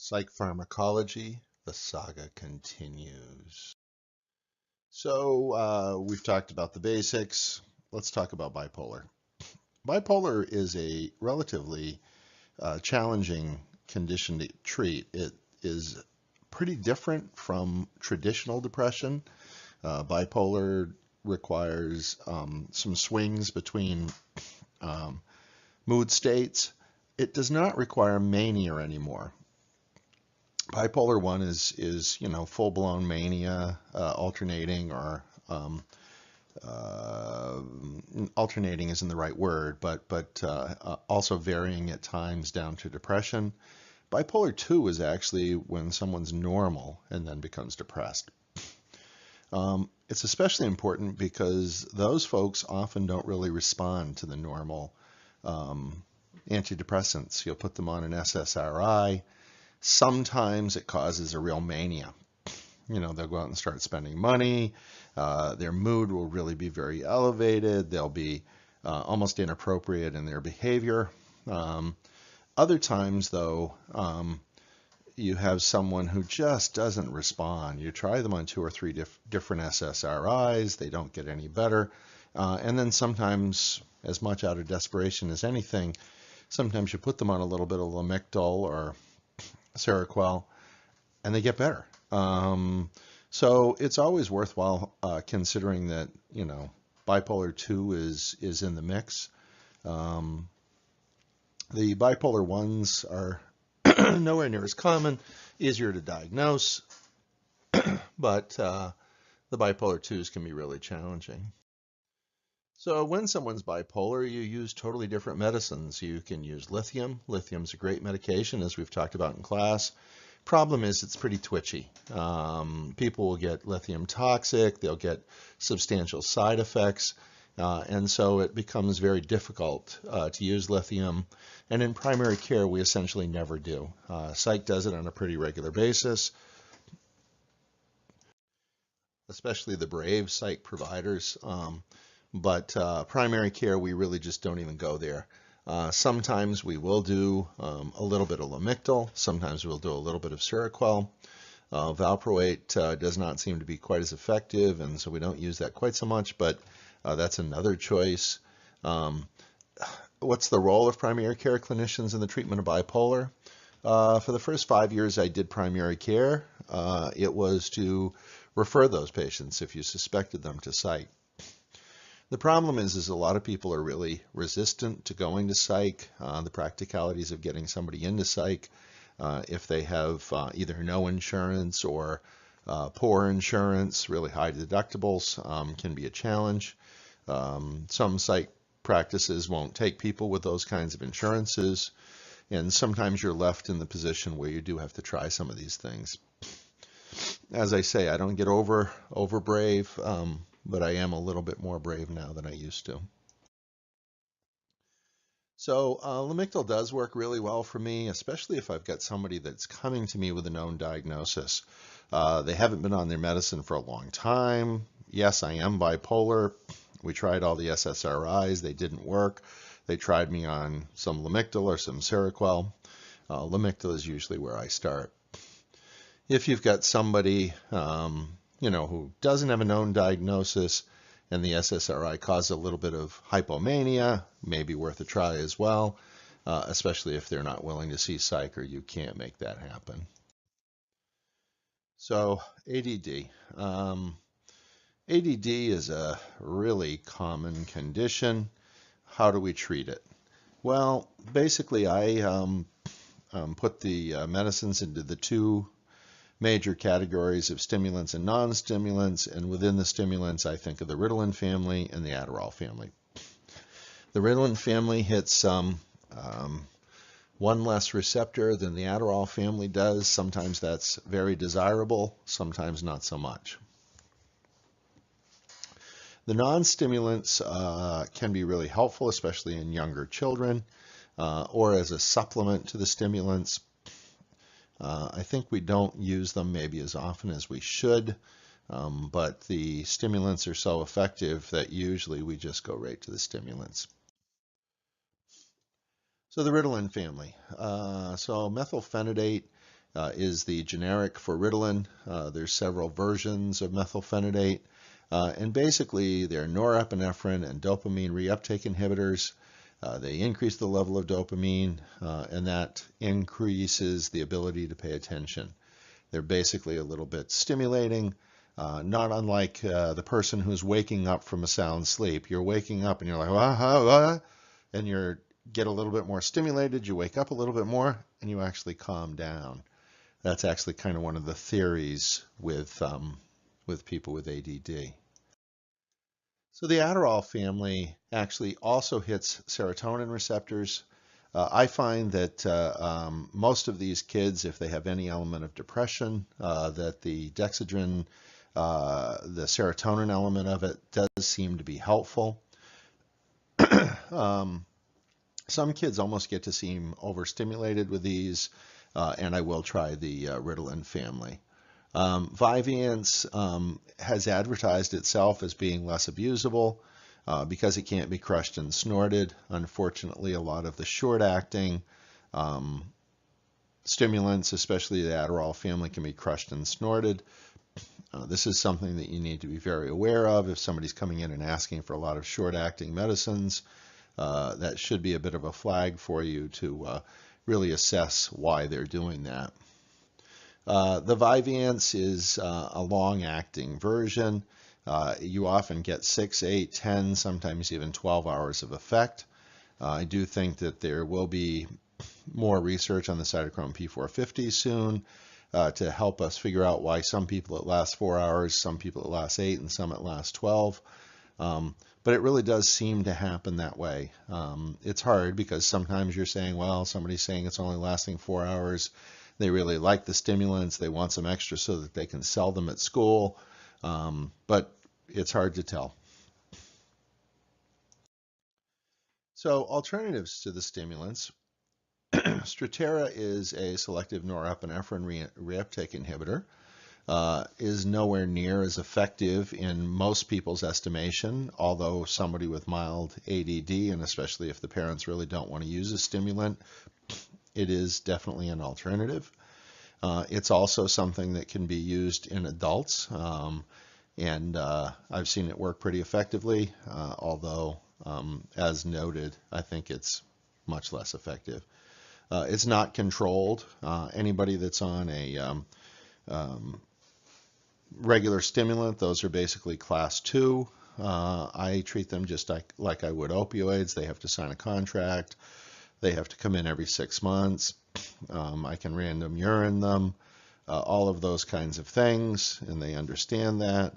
Psych pharmacology, the saga continues. So we've talked about the basics. Let's talk about bipolar. Bipolar is a relatively challenging condition to treat. It is pretty different from traditional depression. Bipolar requires some swings between mood states. It does not require mania anymore. Bipolar 1 is full-blown mania, alternating, or uh, alternating isn't the right word, but also varying at times down to depression. Bipolar 2 is actually when someone's normal and then becomes depressed. It's especially important because those folks often don't really respond to the normal antidepressants. You'll put them on an SSRI. Sometimes it causes a real mania. They'll go out and start spending money. Their mood will really be very elevated. They'll be almost inappropriate in their behavior. Other times, though, you have someone who just doesn't respond. You try them on 2 or 3 different SSRIs. They don't get any better. And then sometimes, as much out of desperation as anything, sometimes you put them on a little bit of Lamictal or Seroquel, and they get better. So it's always worthwhile considering that bipolar 2 is in the mix. The bipolar 1s are nowhere near as common, easier to diagnose, but the bipolar 2s can be really challenging. So when someone's bipolar, you use totally different medicines. You can use lithium. Lithium's a great medication, as we've talked about in class. Problem is it's pretty twitchy. People will get lithium toxic. They'll get substantial side effects. And so it becomes very difficult to use lithium. And in primary care, we essentially never do. Psych does it on a pretty regular basis, especially the brave psych providers. But primary care, we really just don't even go there. Sometimes we will do a little bit of Lamictal. Sometimes we'll do a little bit of Seroquel. Valproate does not seem to be quite as effective, and so we don't use that quite so much, but that's another choice. What's the role of primary care clinicians in the treatment of bipolar? For the first 5 years I did primary care, it was to refer those patients if you suspected them to psych. The problem is a lot of people are really resistant to going to psych. The practicalities of getting somebody into psych, if they have either no insurance or poor insurance, really high deductibles, can be a challenge. Some psych practices won't take people with those kinds of insurances, and sometimes you're left in the position where you do have to try some of these things. As I say, I don't get over brave. But I am a little bit more brave now than I used to. So Lamictal does work really well for me, especially if I've got somebody that's coming to me with a known diagnosis. They haven't been on their medicine for a long time. Yes, I am bipolar. We tried all the SSRIs. They didn't work. They tried me on some Lamictal or some Seroquel. Lamictal is usually where I start. If you've got somebody who doesn't have a known diagnosis and the SSRI causes a little bit of hypomania, maybe worth a try as well, especially if they're not willing to see psych or you can't make that happen. So ADD. ADD is a really common condition. How do we treat it? Well, basically I put the medicines into the 2 major categories of stimulants and non-stimulants, and within the stimulants I think of the Ritalin family and the Adderall family. The Ritalin family hits one less receptor than the Adderall family does. Sometimes that's very desirable, sometimes not so much. The non-stimulants can be really helpful, especially in younger children, or as a supplement to the stimulants. I think we don't use them maybe as often as we should, but the stimulants are so effective that usually we just go right to the stimulants. So the Ritalin family. So methylphenidate is the generic for Ritalin. There's several versions of methylphenidate, and basically they're norepinephrine and dopamine reuptake inhibitors. They increase the level of dopamine, and that increases the ability to pay attention. They're basically a little bit stimulating, not unlike the person who's waking up from a sound sleep. You're waking up and you're like, and you get a little bit more stimulated, you wake up a little bit more, and you actually calm down. That's actually kind of one of the theories with people with ADD. So the Adderall family actually also hits serotonin receptors. I find that most of these kids, if they have any element of depression, that the dexedrine, the serotonin element of it does seem to be helpful. Some kids almost get to seem overstimulated with these, and I will try the Ritalin family. Vyvanse has advertised itself as being less abusable because it can't be crushed and snorted. Unfortunately, a lot of the short-acting stimulants, especially the Adderall family, can be crushed and snorted. This is something that you need to be very aware of. If somebody's coming in and asking for a lot of short-acting medicines, that should be a bit of a flag for you to really assess why they're doing that. The Vyvanse is a long-acting version. You often get 6, 8, 10, sometimes even 12 hours of effect. I do think that there will be more research on the cytochrome P450 soon to help us figure out why some people it lasts 4 hours, some people it lasts 8, and some it lasts 12. But it really does seem to happen that way. It's hard because sometimes you're saying, well, somebody's saying it's only lasting 4 hours. They really like the stimulants. They want some extra so that they can sell them at school. But it's hard to tell. So alternatives to the stimulants. Strattera is a selective norepinephrine reuptake inhibitor. Is nowhere near as effective in most people's estimation, although somebody with mild ADD, and especially if the parents really don't want to use a stimulant, it is definitely an alternative. It's also something that can be used in adults, and I've seen it work pretty effectively, although, as noted, I think it's much less effective. It's not controlled. Anybody that's on a regular stimulant, those are basically class 2. I treat them just like I would opioids. They have to sign a contract. They have to come in every 6 months. I can random urine them, all of those kinds of things, and they understand that.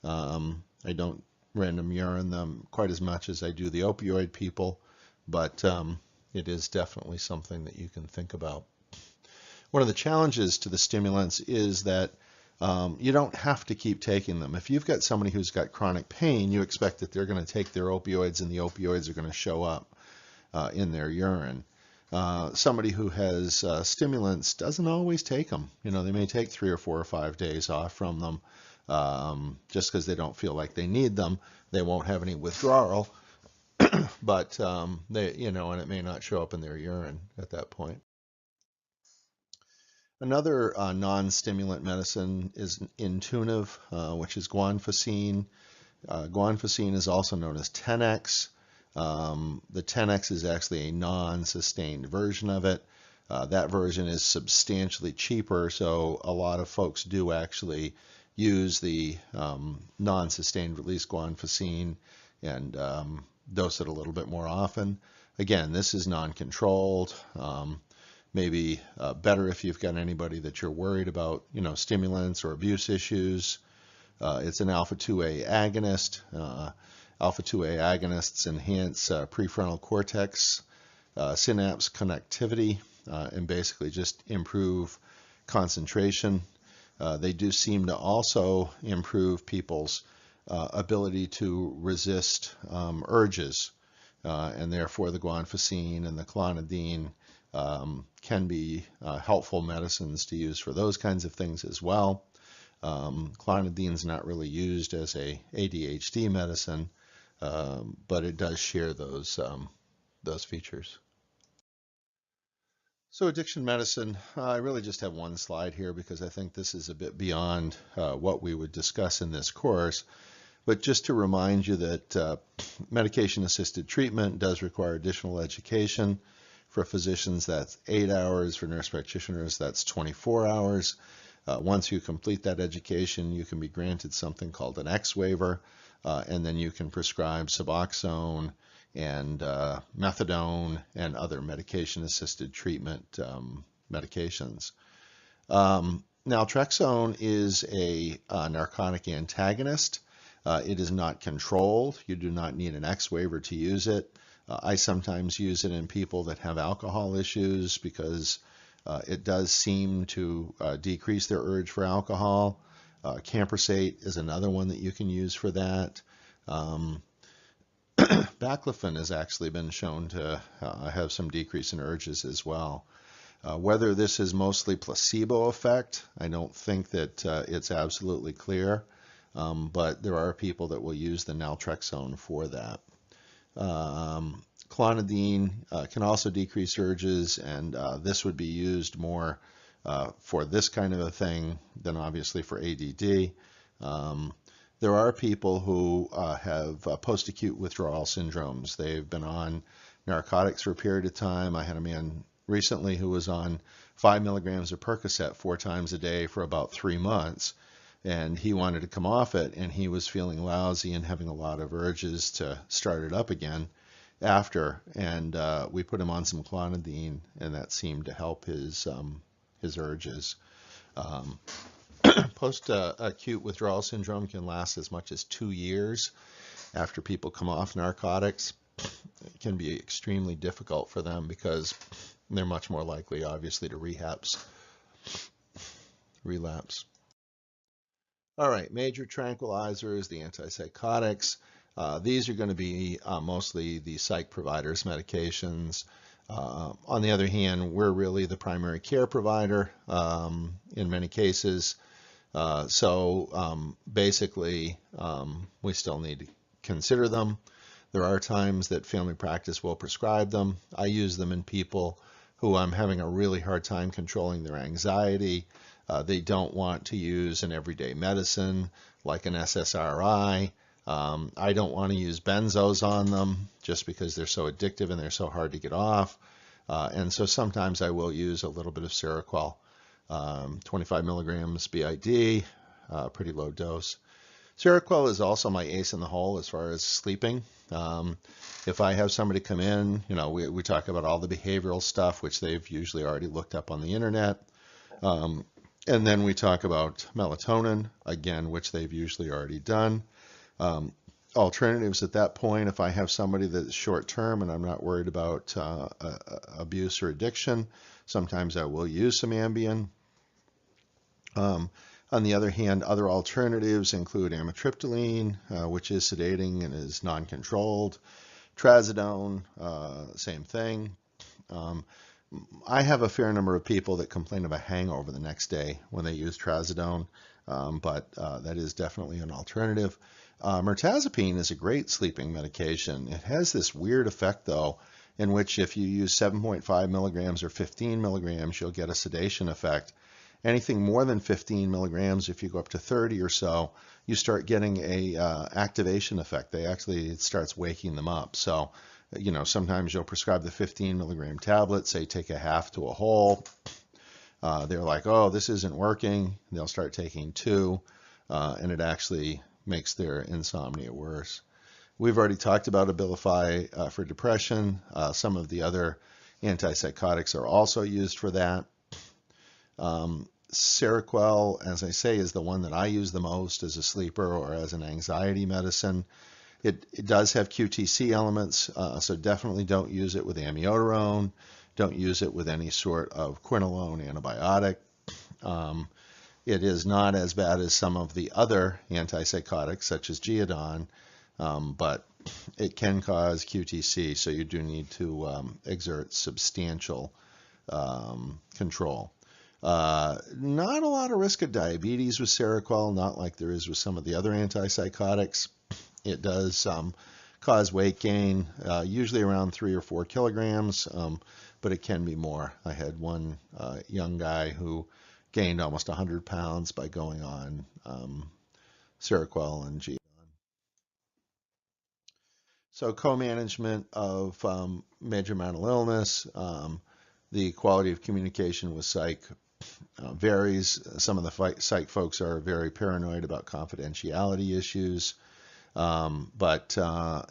I don't random urine them quite as much as I do the opioid people, but it is definitely something that you can think about. One of the challenges to the stimulants is that you don't have to keep taking them. If you've got somebody who's got chronic pain, you expect that they're going to take their opioids and the opioids are going to show up in their urine. Somebody who has stimulants doesn't always take them. You know, they may take 3 or 4 or 5 days off from them just because they don't feel like they need them. They won't have any withdrawal, but they, you know, and it may not show up in their urine at that point. Another non-stimulant medicine is Intuniv, which is guanfacine. Guanfacine is also known as Tranqs. The Tranqs is actually a non-sustained version of it. That version is substantially cheaper, so a lot of folks do actually use the non-sustained release guanfacine and dose it a little bit more often. Again, this is non-controlled. Maybe better if you've got anybody that you're worried about, you know, stimulants or abuse issues. It's an alpha-2A agonist. Alpha-2A agonists enhance prefrontal cortex synapse connectivity and basically just improve concentration. They do seem to also improve people's ability to resist urges, and therefore the guanfacine and the clonidine can be helpful medicines to use for those kinds of things as well. Clonidine is not really used as a ADHD medicine, but it does share those features. So addiction medicine, I really just have one slide here because I think this is a bit beyond what we would discuss in this course. But just to remind you that medication-assisted treatment does require additional education. For physicians, that's 8 hours. For nurse practitioners, that's 24 hours. Once you complete that education, you can be granted something called an X waiver, and then you can prescribe Suboxone and methadone and other medication-assisted treatment medications. Naltrexone is a narcotic antagonist. It is not controlled. You do not need an X waiver to use it. I sometimes use it in people that have alcohol issues because it does seem to decrease their urge for alcohol. Camprosate is another one that you can use for that. Baclofen has actually been shown to have some decrease in urges as well. Whether this is mostly placebo effect, I don't think that it's absolutely clear, but there are people that will use the naltrexone for that. Clonidine can also decrease urges, and this would be used more for this kind of a thing than obviously for ADD. There are people who have post-acute withdrawal syndromes. They've been on narcotics for a period of time. I had a man recently who was on 5 milligrams of Percocet 4 times a day for about 3 months, and he wanted to come off it, and he was feeling lousy and having a lot of urges to start it up again after, and we put him on some clonidine, and that seemed to help his urges. Post-acute withdrawal syndrome can last as much as 2 years after people come off narcotics. It can be extremely difficult for them because they're much more likely, obviously, to relapse. All right, major tranquilizers, the antipsychotics. These are going to be mostly the psych providers' medications. On the other hand, we're really the primary care provider in many cases. Basically, we still need to consider them. There are times that family practice will prescribe them. I use them in people who I'm having a really hard time controlling their anxiety. They don't want to use an everyday medicine like an SSRI. I don't want to use benzos on them just because they're so addictive and they're so hard to get off. And so sometimes I will use a little bit of Seroquel, 25 milligrams BID, pretty low dose. Seroquel is also my ace in the hole as far as sleeping. If I have somebody come in, we talk about all the behavioral stuff, which they've usually already looked up on the internet. And then we talk about melatonin, again, which they've usually already done. Alternatives at that point, if I have somebody that's short term and I'm not worried about abuse or addiction, sometimes I will use some Ambien. On the other hand, other alternatives include amitriptyline, which is sedating and is non-controlled. Trazodone, same thing. I have a fair number of people that complain of a hangover the next day when they use trazodone, but that is definitely an alternative. Mirtazapine is a great sleeping medication. It has this weird effect, though, in which if you use 7.5 milligrams or 15 milligrams, you'll get a sedation effect. Anything more than 15 milligrams, if you go up to 30 or so, you start getting a activation effect. It starts waking them up. So, sometimes you'll prescribe the 15 milligram tablet, say take a half to a whole. They're like, oh, this isn't working. They'll start taking 2, and it actually makes their insomnia worse. We've already talked about Abilify for depression. Some of the other antipsychotics are also used for that. Seroquel, as I say, is the one that I use the most as a sleeper or as an anxiety medicine. It does have QTC elements, so definitely don't use it with amiodarone. Don't use it with any sort of quinolone antibiotic. It is not as bad as some of the other antipsychotics, such as Geodon, but it can cause QTC, so you do need to exert substantial control. Not a lot of risk of diabetes with Seroquel, not like there is with some of the other antipsychotics. It does cause weight gain, usually around 3 or 4 kilograms, but it can be more. I had one young guy who gained almost 100 pounds by going on Seroquel and G. So co-management of major mental illness, the quality of communication with psych varies. Some of the psych folks are very paranoid about confidentiality issues, but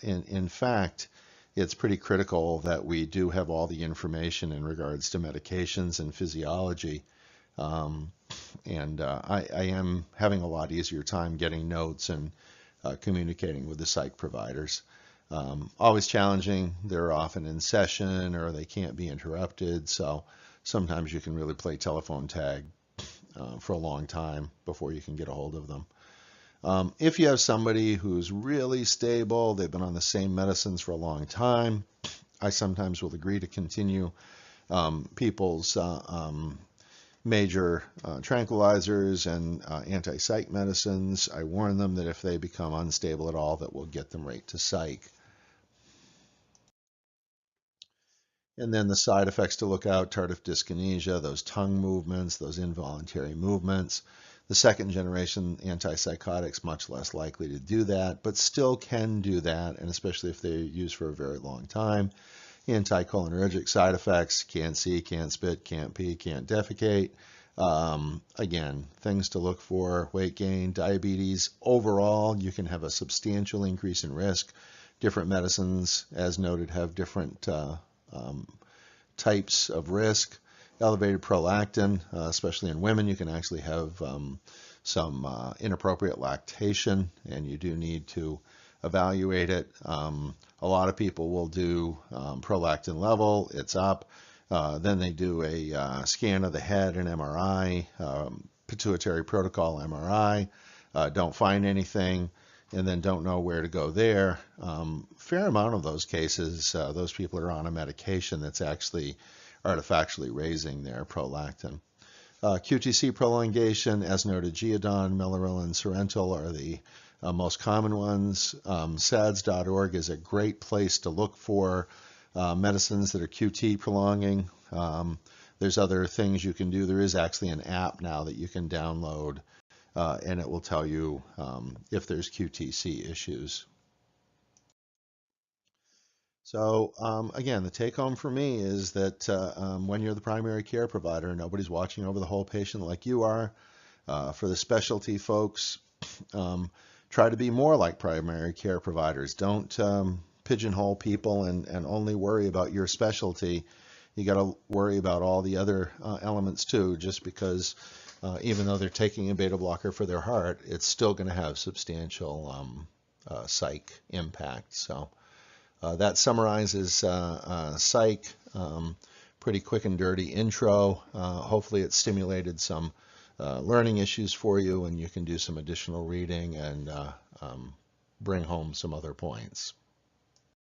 in fact, it's pretty critical that we do have all the information in regards to medications and physiology. I am having a lot easier time getting notes and communicating with the psych providers. Always challenging. They're often in session or they can't be interrupted. So sometimes you can really play telephone tag for a long time before you can get a hold of them. If you have somebody who's really stable, they've been on the same medicines for a long time, I sometimes will agree to continue people's major tranquilizers and anti-psych medicines. I warn them that if they become unstable at all, that we'll get them right to psych. And then the side effects to look out: tardive dyskinesia, those tongue movements, those involuntary movements. The second generation antipsychotics, much less likely to do that, but still can do that, and especially if they're used for a very long time. Anticholinergic side effects: can't see, can't spit, can't pee, can't defecate. Again, things to look for: weight gain, diabetes. Overall, you can have a substantial increase in risk. Different medicines, as noted, have different types of risk. Elevated prolactin, especially in women, you can actually have some inappropriate lactation, and you do need to evaluate it. A lot of people will do prolactin level, it's up. Then they do a scan of the head, an MRI, pituitary protocol MRI, don't find anything, and then don't know where to go there. Fair amount of those cases, those people are on a medication that's actually artifactually raising their prolactin. QTC prolongation, as noted, Geodon, Mellaril, and Serental are the most common ones. SADS.org is a great place to look for medicines that are QT prolonging. There's other things you can do. There is actually an app now that you can download, and it will tell you if there's QTC issues. So again, the take home for me is that when you're the primary care provider, nobody's watching over the whole patient like you are. For the specialty folks, try to be more like primary care providers. Don't pigeonhole people and only worry about your specialty. You got to worry about all the other elements too, just because even though they're taking a beta blocker for their heart, it's still going to have substantial psych impact. So that summarizes Psych. Pretty quick and dirty intro. Hopefully it stimulated some learning issues for you, and you can do some additional reading and bring home some other points.